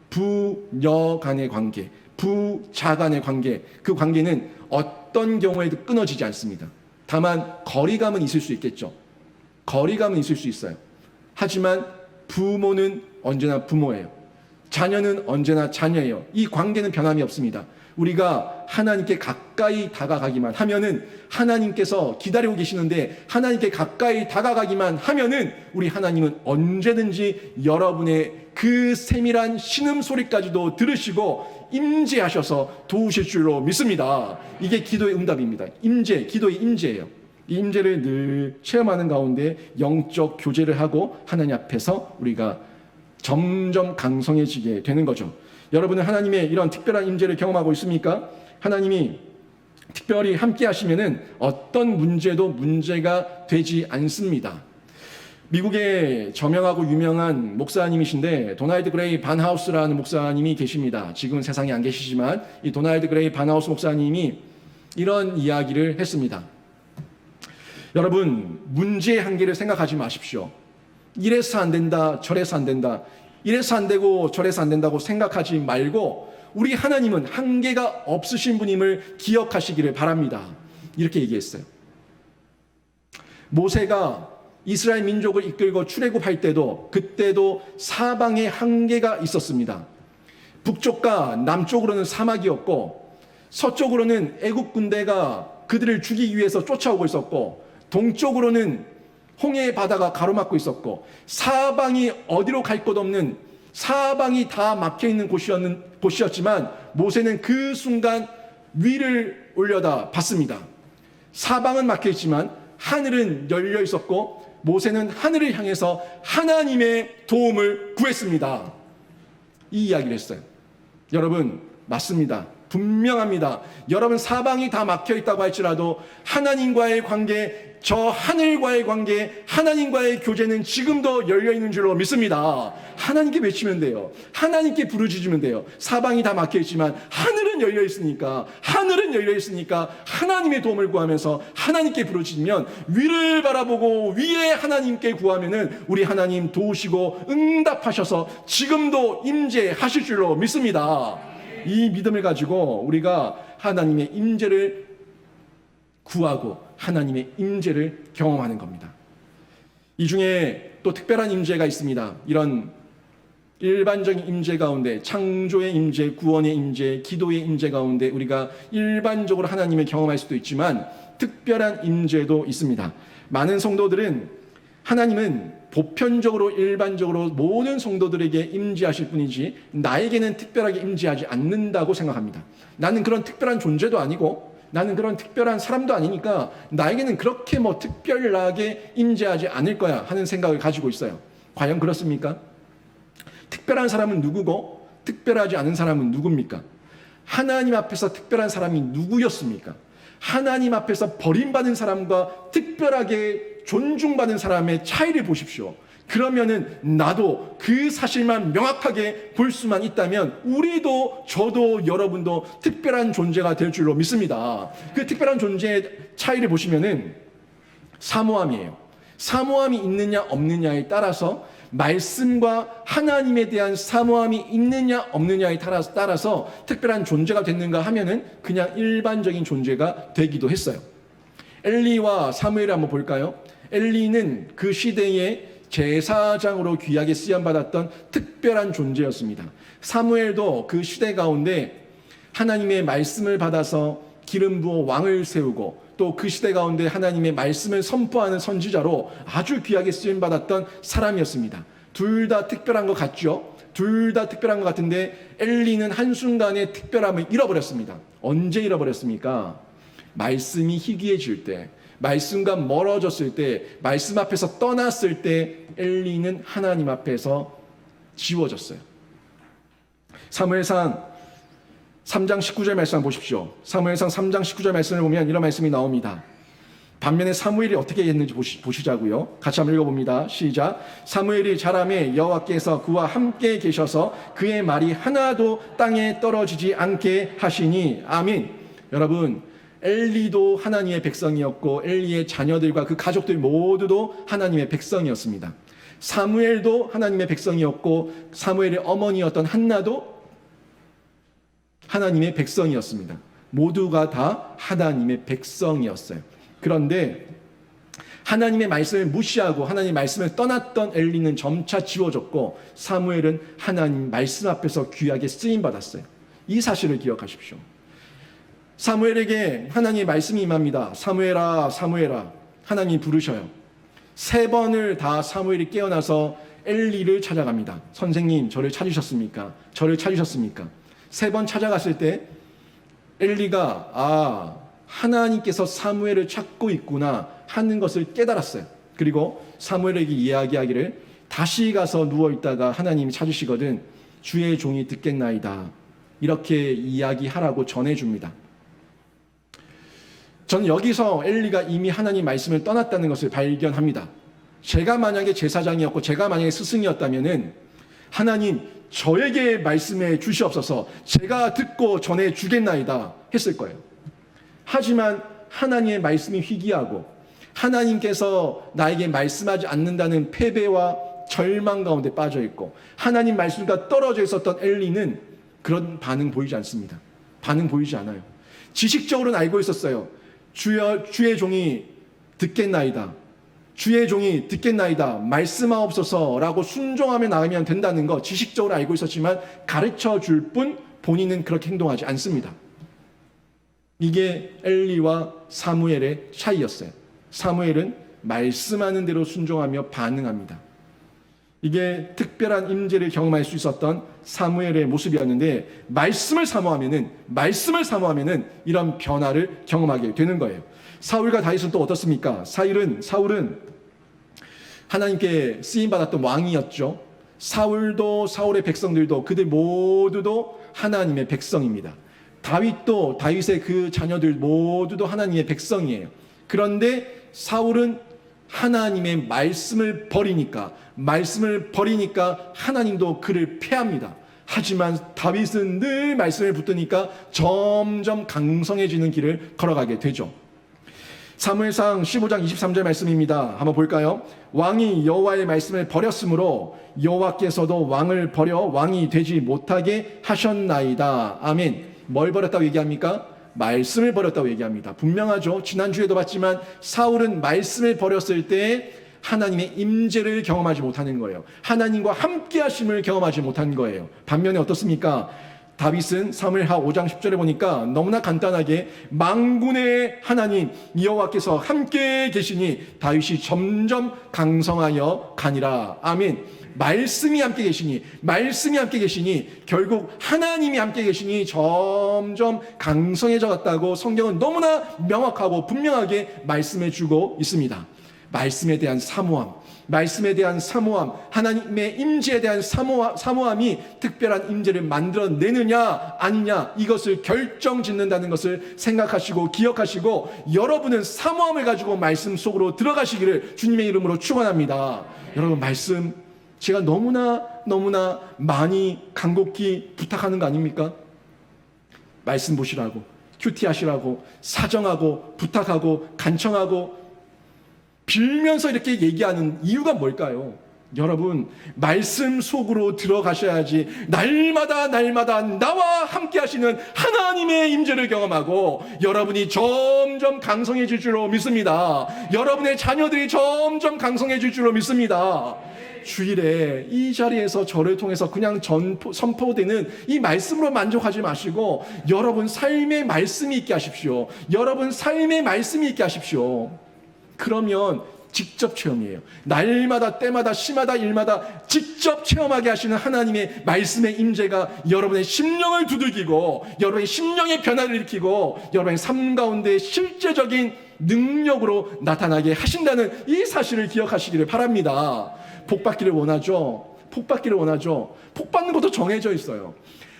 부녀 간의 관계, 부자 간의 관계, 그 관계는 어떤 경우에도 끊어지지 않습니다. 다만 거리감은 있을 수 있겠죠. 거리감은 있을 수 있어요. 하지만 부모는 언제나 부모예요. 자녀는 언제나 자녀예요. 이 관계는 변함이 없습니다. 우리가 하나님께 가까이 다가가기만 하면은, 하나님께서 기다리고 계시는데 하나님께 가까이 다가가기만 하면은 우리 하나님은 언제든지 여러분의 그 세밀한 신음소리까지도 들으시고 임재하셔서 도우실 줄로 믿습니다. 이게 기도의 응답입니다. 임재, 기도의 임재예요. 이 임재를 늘 체험하는 가운데 영적 교제를 하고 하나님 앞에서 우리가 점점 강성해지게 되는 거죠. 여러분은 하나님의 이런 특별한 임재를 경험하고 있습니까? 하나님이 특별히 함께 하시면은 어떤 문제도 문제가 되지 않습니다. 미국의 저명하고 유명한 목사님이신데 도널드 그레이 반하우스라는 목사님이 계십니다. 지금은 세상에 안 계시지만 이 도널드 그레이 반하우스 목사님이 이런 이야기를 했습니다. 여러분, 문제의 한계를 생각하지 마십시오. 이래서 안 된다, 저래서 안 된다, 이래서 안 되고 저래서 안 된다고 생각하지 말고 우리 하나님은 한계가 없으신 분임을 기억하시기를 바랍니다. 이렇게 얘기했어요. 모세가 이스라엘 민족을 이끌고 출애굽할 때도, 그때도 사방에 한계가 있었습니다. 북쪽과 남쪽으로는 사막이었고, 서쪽으로는 애국 군대가 그들을 죽이기 위해서 쫓아오고 있었고, 동쪽으로는 홍해의 바다가 가로막고 있었고, 사방이 어디로 갈 곳 없는, 사방이 다 막혀있는 곳이었지만 모세는 그 순간 위를 올려다 봤습니다. 사방은 막혀있지만 하늘은 열려 있었고, 모세는 하늘을 향해서 하나님의 도움을 구했습니다. 이 이야기를 했어요. 여러분, 맞습니다. 분명합니다. 여러분 사방이 다 막혀 있다고 할지라도 하나님과의 관계, 저 하늘과의 관계, 하나님과의 교제는 지금도 열려 있는 줄로 믿습니다. 하나님께 외치면 돼요. 하나님께 부르짖으면 돼요. 사방이 다 막혀 있지만 하늘은 열려 있으니까, 하늘은 열려 있으니까 하나님의 도움을 구하면서 하나님께 부르짖으면, 위를 바라보고 위에 하나님께 구하면은 우리 하나님 도우시고 응답하셔서 지금도 임재하실 줄로 믿습니다. 이 믿음을 가지고 우리가 하나님의 임재를 구하고 하나님의 임재를 경험하는 겁니다. 이 중에 또 특별한 임재가 있습니다. 이런 일반적인 임재 가운데, 창조의 임재, 구원의 임재, 기도의 임재 가운데 우리가 일반적으로 하나님을 경험할 수도 있지만 특별한 임재도 있습니다. 많은 성도들은 하나님은 보편적으로 일반적으로 모든 성도들에게 임재하실 뿐이지 나에게는 특별하게 임재하지 않는다고 생각합니다. 나는 그런 특별한 존재도 아니고 나는 그런 특별한 사람도 아니니까 나에게는 그렇게 특별하게 임재하지 않을 거야 하는 생각을 가지고 있어요. 과연 그렇습니까? 특별한 사람은 누구고 특별하지 않은 사람은 누굽니까? 하나님 앞에서 특별한 사람이 누구였습니까? 하나님 앞에서 버림받은 사람과 특별하게 존중받은 사람의 차이를 보십시오. 그러면은 나도 그 사실만 명확하게 볼 수만 있다면 우리도, 저도, 여러분도 특별한 존재가 될 줄로 믿습니다. 그 특별한 존재의 차이를 보시면은 사모함이에요. 사모함이 있느냐 없느냐에 따라서, 말씀과 하나님에 대한 사모함이 있느냐 없느냐에 따라서 특별한 존재가 됐는가 하면은 그냥 일반적인 존재가 되기도 했어요. 엘리와 사무엘을 한번 볼까요? 엘리는 그 시대에 제사장으로 귀하게 쓰임받았던 특별한 존재였습니다. 사무엘도 그 시대 가운데 하나님의 말씀을 받아서 기름 부어 왕을 세우고 또 그 시대 가운데 하나님의 말씀을 선포하는 선지자로 아주 귀하게 쓰임받았던 사람이었습니다. 둘 다 특별한 것 같죠? 둘 다 특별한 것 같은데 엘리는 한순간에 특별함을 잃어버렸습니다. 언제 잃어버렸습니까? 말씀이 희귀해질 때, 말씀과 멀어졌을 때, 말씀 앞에서 떠났을 때 엘리는 하나님 앞에서 지워졌어요. 사무엘상 3장 19절 말씀 보십시오. 사무엘상 3장 19절 말씀을 보면 이런 말씀이 나옵니다. 반면에 사무엘이 어떻게 했는지 보시자고요. 같이 한번 읽어봅니다. 시작. 사무엘이 자라매 여호와께서 그와 함께 계셔서 그의 말이 하나도 땅에 떨어지지 않게 하시니. 아멘. 여러분, 엘리도 하나님의 백성이었고 엘리의 자녀들과 그 가족들 모두도 하나님의 백성이었습니다. 사무엘도 하나님의 백성이었고 사무엘의 어머니였던 한나도 하나님의 백성이었습니다. 모두가 다 하나님의 백성이었어요. 그런데 하나님의 말씀을 무시하고 하나님의 말씀을 떠났던 엘리는 점차 지워졌고 사무엘은 하나님 말씀 앞에서 귀하게 쓰임받았어요. 이 사실을 기억하십시오. 사무엘에게 하나님의 말씀이 임합니다. 사무엘아, 사무엘아. 하나님이 부르셔요. 3번을 다 사무엘이 깨어나서 엘리를 찾아갑니다. 선생님, 저를 찾으셨습니까? 저를 찾으셨습니까? 3번 찾아갔을 때 엘리가 하나님께서 사무엘을 찾고 있구나 하는 것을 깨달았어요. 그리고 사무엘에게 이야기하기를 다시 가서 누워있다가 하나님이 찾으시거든 주의 종이 듣겠나이다. 이렇게 이야기하라고 전해줍니다. 저는 여기서 엘리가 이미 하나님 말씀을 떠났다는 것을 발견합니다. 제가 만약에 제사장이었고 제가 만약에 스승이었다면은 하나님 저에게 말씀해 주시옵소서 제가 듣고 전해 주겠나이다 했을 거예요. 하지만 하나님의 말씀이 희귀하고 하나님께서 나에게 말씀하지 않는다는 패배와 절망 가운데 빠져 있고 하나님 말씀과 떨어져 있었던 엘리는 그런 반응 보이지 않습니다. 반응 보이지 않아요. 지식적으로는 알고 있었어요. 주의 종이 듣겠나이다. 주의 종이 듣겠나이다. 말씀하옵소서라고 순종하며 나가면 된다는 거 지식적으로 알고 있었지만 가르쳐 줄 뿐 본인은 그렇게 행동하지 않습니다. 이게 엘리와 사무엘의 차이였어요. 사무엘은 말씀하는 대로 순종하며 반응합니다. 이게 특별한 임재를 경험할 수 있었던 사무엘의 모습이었는데 말씀을 사모하면은 이런 변화를 경험하게 되는 거예요. 사울과 다윗은 또 어떻습니까? 사울은 하나님께 쓰임 받았던 왕이었죠. 사울도 사울의 백성들도 그들 모두도 하나님의 백성입니다. 다윗도 하나님의 그 자녀들 모두도 하나님의 백성이에요. 그런데 사울은 하나님의 말씀을 버리니까 하나님도 그를 패합니다. 하지만 다윗은 늘 말씀을 붙드니까 점점 강성해지는 길을 걸어가게 되죠. 사무엘상 15장 23절 말씀입니다. 한번 볼까요? 왕이 여호와의 말씀을 버렸으므로 여호와께서도 왕을 버려 왕이 되지 못하게 하셨나이다. 아멘. 뭘 버렸다고 얘기합니까? 말씀을 버렸다고 얘기합니다. 분명하죠. 지난주에도 봤지만 사울은 말씀을 버렸을 때 하나님의 임재를 경험하지 못하는 거예요. 하나님과 함께 하심을 경험하지 못한 거예요. 반면에 어떻습니까? 다윗은 사무엘하 5장 10절에 보니까 너무나 간단하게 만군의 하나님 여호와께서 함께 계시니 다윗이 점점 강성하여 가니라. 아멘. 말씀이 함께 계시니 결국 하나님이 함께 계시니 점점 강성해져 갔다고 성경은 너무나 명확하고 분명하게 말씀해 주고 있습니다. 말씀에 대한 사모함, 하나님의 임재에 대한 사모함이 특별한 임재를 만들어내느냐 아니냐, 이것을 결정짓는다는 것을 생각하시고 기억하시고 여러분은 사모함을 가지고 말씀 속으로 들어가시기를 주님의 이름으로 축원합니다. 여러분, 말씀 제가 너무나 많이 간곡히 부탁하는 거 아닙니까? 말씀 보시라고, 큐티하시라고, 사정하고, 부탁하고, 간청하고, 빌면서 이렇게 얘기하는 이유가 뭘까요? 여러분, 말씀 속으로 들어가셔야지 날마다 나와 함께 하시는 하나님의 임재를 경험하고 여러분이 점점 강성해질 줄로 믿습니다. 여러분의 자녀들이 점점 강성해질 줄로 믿습니다. 주일에 이 자리에서 저를 통해서 그냥 선포되는 이 말씀으로 만족하지 마시고 여러분 삶의 말씀이 있게 하십시오. 그러면 직접 체험이에요. 날마다 때마다 시마다 일마다 직접 체험하게 하시는 하나님의 말씀의 임재가 여러분의 심령을 두들기고 여러분의 심령의 변화를 일으키고 여러분의 삶 가운데 실제적인 능력으로 나타나게 하신다는 이 사실을 기억하시기를 바랍니다. 복 받기를 원하죠. 복 받는 것도 정해져 있어요.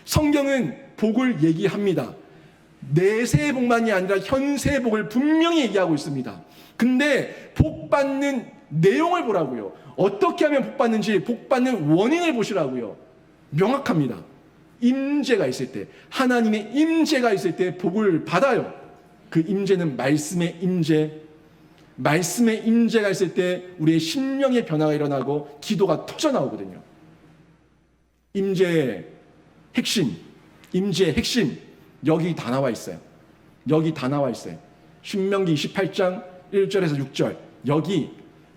성경은 복을 얘기합니다. 내세의 복만이 아니라 현세의 복을 분명히 얘기하고 있습니다. 근데 복 받는 내용을 보라고요. 어떻게 하면 복 받는지 복 받는 원인을 보시라고요. 명확합니다. 임재가 있을 때, 하나님의 임재가 있을 때 복을 받아요. 그 임재는 말씀의 임재가 있을 때 우리의 심령의 변화가 일어나고 기도가 터져 나오거든요. 임재의 핵심 여기 다 나와 있어요. 신명기 28장 1절에서 6절, 여기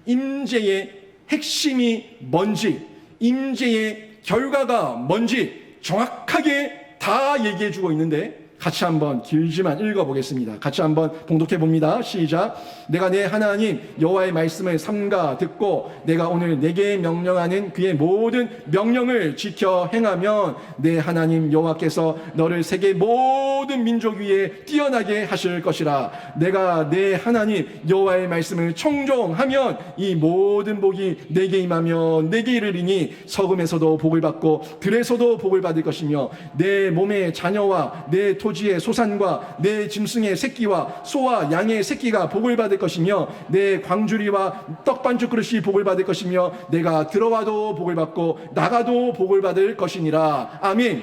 임재의 핵심이 뭔지, 임재의 결과가 뭔지 정확하게 다 얘기해 주고 있는데 같이 한번 길지만 읽어보겠습니다. 같이 한번 봉독해 봅니다. 시작. 내가 내 하나님 여호와의 말씀을 삼가 듣고 내가 오늘 내게 명령하는 그의 모든 명령을 지켜 행하면 내 하나님 여호와께서 너를 세계 모든 민족 위에 뛰어나게 하실 것이라. 내가 내 하나님 여호와의 말씀을 청종하면 이 모든 복이 내게 임하며 내게 이르리니 서금에서도 복을 받고 들에서도 복을 받을 것이며 내 몸의 자녀와 내 토지의 소산과 내 짐승의 새끼와 소와 양의 새끼가 복을 받을 것이며 내 광주리와 떡반죽 그릇이 복을 받을 것이며 내가 들어와도 복을 받고 나가도 복을 받을 것이니라. 아멘.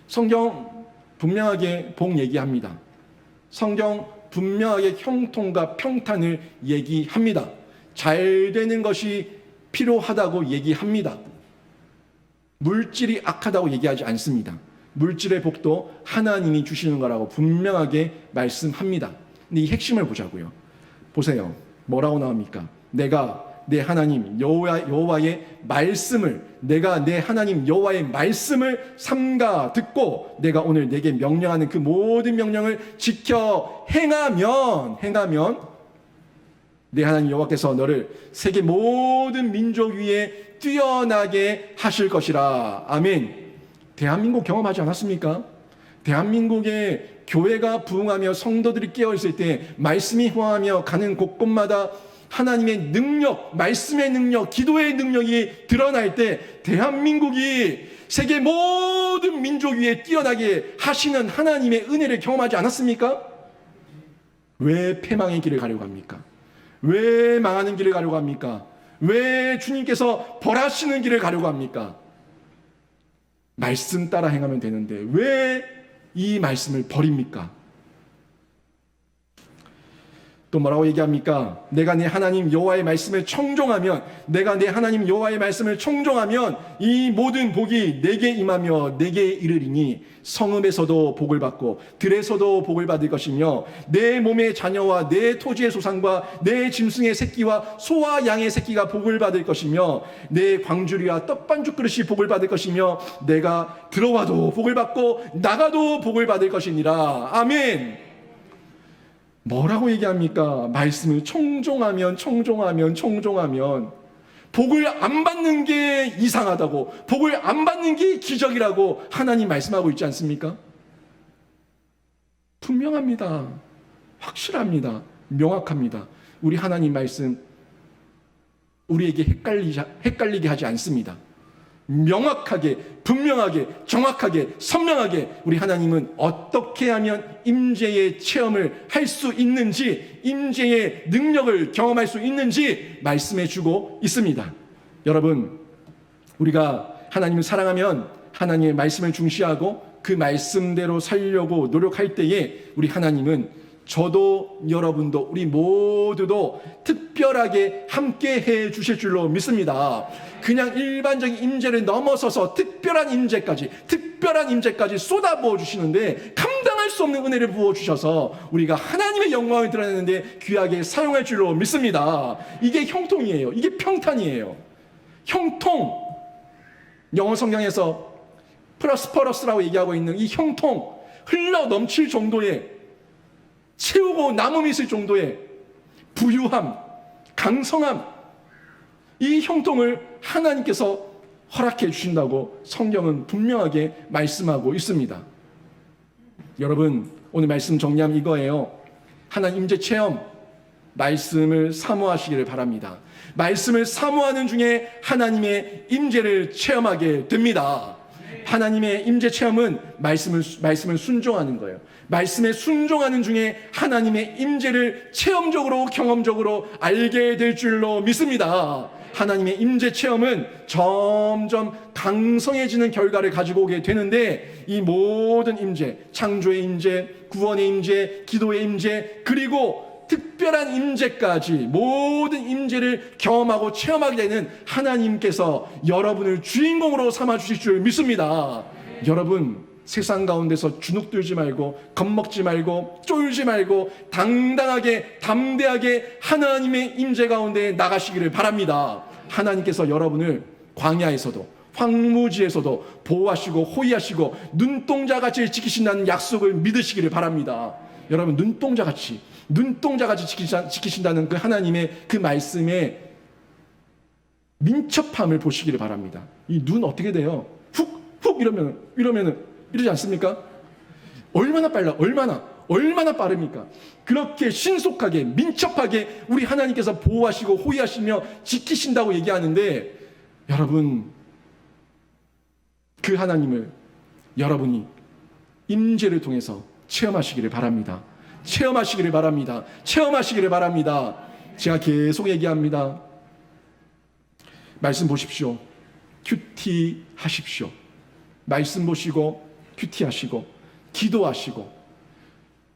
성경 분명하게 복 얘기합니다. 성경 분명하게 형통과 평탄을 얘기합니다. 잘 되는 것이 필요하다고 얘기합니다. 물질이 악하다고 얘기하지 않습니다. 물질의 복도 하나님이 주시는 거라고 분명하게 말씀합니다. 근데 이 핵심을 보자고요. 보세요. 뭐라고 나옵니까? 내가 내 하나님 여호와의 말씀을 삼가 듣고 내가 오늘 내게 명령하는 그 모든 명령을 지켜 행하면 내 하나님 여호와께서 너를 세계 모든 민족 위에 뛰어나게 하실 것이라. 아멘. 대한민국 경험하지 않았습니까? 대한민국의 교회가 부흥하며 성도들이 깨어있을 때 말씀이 호하며 가는 곳곳마다 하나님의 능력, 말씀의 능력, 기도의 능력이 드러날 때 대한민국이 세계 모든 민족 위에 뛰어나게 하시는 하나님의 은혜를 경험하지 않았습니까? 왜 패망의 길을 가려고 합니까? 왜 망하는 길을 가려고 합니까? 왜 주님께서 벌하시는 길을 가려고 합니까? 말씀 따라 행하면 되는데 왜 이 말씀을 버립니까? 또 뭐라고 얘기합니까? 내가 내 하나님 여호와의 말씀을 청종하면, 내가 내 하나님 여호와의 말씀을 청종하면 이 모든 복이 내게 임하며 내게 이르리니 성읍에서도 복을 받고 들에서도 복을 받을 것이며 내 몸의 자녀와 내 토지의 소산과 내 짐승의 새끼와 소와 양의 새끼가 복을 받을 것이며 내 광주리와 떡반죽 그릇이 복을 받을 것이며 내가 들어와도 복을 받고 나가도 복을 받을 것이니라. 아멘. 뭐라고 얘기합니까? 말씀을 청종하면 복을 안 받는 게 이상하다고, 복을 안 받는 게 기적이라고 하나님 말씀하고 있지 않습니까? 분명합니다. 확실합니다. 명확합니다. 우리 하나님 말씀 우리에게 헷갈리게 하지 않습니다. 명확하게, 분명하게, 정확하게, 선명하게 우리 하나님은 어떻게 하면 임재의 체험을 할 수 있는지, 임재의 능력을 경험할 수 있는지 말씀해 주고 있습니다. 여러분, 우리가 하나님을 사랑하면 하나님의 말씀을 중시하고 그 말씀대로 살려고 노력할 때에 우리 하나님은 저도 여러분도 우리 모두도 특별하게 함께 해 주실 줄로 믿습니다. 그냥 일반적인 임재를 넘어서서 특별한 임재까지 쏟아부어 주시는데 감당할 수 없는 은혜를 부어 주셔서 우리가 하나님의 영광을 드러내는데 귀하게 사용할 줄로 믿습니다. 이게 형통이에요. 이게 평탄이에요. 형통. 영어 성경에서 프로스퍼러스라고 얘기하고 있는 이 형통, 흘러 넘칠 정도의, 채우고 남음이 있을 정도의 부유함, 강성함, 이 형통을 하나님께서 허락해 주신다고 성경은 분명하게 말씀하고 있습니다. 여러분, 오늘 말씀 정리하면 이거예요. 하나님 임재 체험, 말씀을 사모하시기를 바랍니다. 말씀을 사모하는 중에 하나님의 임재를 체험하게 됩니다. 하나님의 임재 체험은 말씀을 순종하는 거예요. 말씀에 순종하는 중에 하나님의 임재를 체험적으로, 경험적으로 알게 될 줄로 믿습니다. 하나님의 임재 체험은 점점 강성해지는 결과를 가지고 오게 되는데, 이 모든 임재, 창조의 임재, 구원의 임재, 기도의 임재, 그리고 특별한 임재까지 모든 임재를 경험하고 체험하게 되는 하나님께서 여러분을 주인공으로 삼아 주실 줄 믿습니다. 여러분, 세상 가운데서 주눅들지 말고, 겁먹지 말고, 쫄지 말고 당당하게, 담대하게 하나님의 임재 가운데 나가시기를 바랍니다. 하나님께서 여러분을 광야에서도 황무지에서도 보호하시고 호위하시고 눈동자같이 지키신다는 약속을 믿으시기를 바랍니다. 여러분, 눈동자같이 지키신다는 그 하나님의 그 말씀의 민첩함을 보시기를 바랍니다. 이 눈 어떻게 돼요? 훅 이러면은 이러지 않습니까? 얼마나 빠릅니까? 그렇게 신속하게, 민첩하게 우리 하나님께서 보호하시고 호위하시며 지키신다고 얘기하는데, 여러분, 그 하나님을 여러분이 임재를 통해서 체험하시기를 바랍니다. 체험하시기를 바랍니다. 제가 계속 얘기합니다. 말씀 보십시오. 큐티 하십시오. 말씀 보시고 큐티 하시고 기도하시고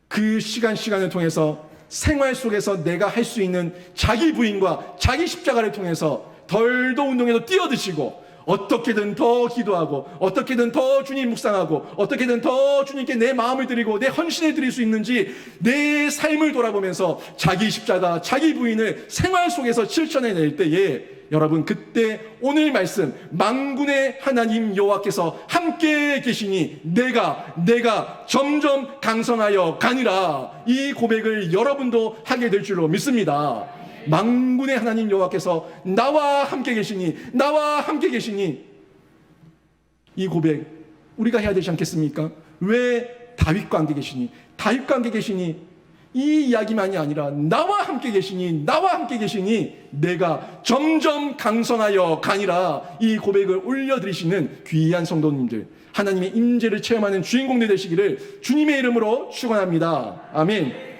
그 시간을 통해서 생활 속에서 내가 할 수 있는 자기 부인과 자기 십자가를 통해서 덜도 운동에도 뛰어드시고 어떻게든 더 기도하고 어떻게든 더 주님 묵상하고 어떻게든 더 주님께 내 마음을 드리고 내 헌신을 드릴 수 있는지 내 삶을 돌아보면서 자기 십자가, 자기 부인을 생활 속에서 실천해낼 때에 여러분, 그때 오늘 말씀 만군의 하나님 여호와께서 함께 계시니 내가 점점 강성하여 가니라, 이 고백을 여러분도 하게 될 줄로 믿습니다. 만군의 하나님 여호와께서 나와 함께 계시니 이 고백 우리가 해야 되지 않겠습니까? 왜 다윗과 함께 계시니 이 이야기만이 아니라 나와 함께 계시니 내가 점점 강성하여 가니라, 이 고백을 올려드리시는 귀한 성도님들, 하나님의 임재를 체험하는 주인공들 되시기를 주님의 이름으로 축원합니다. 아멘.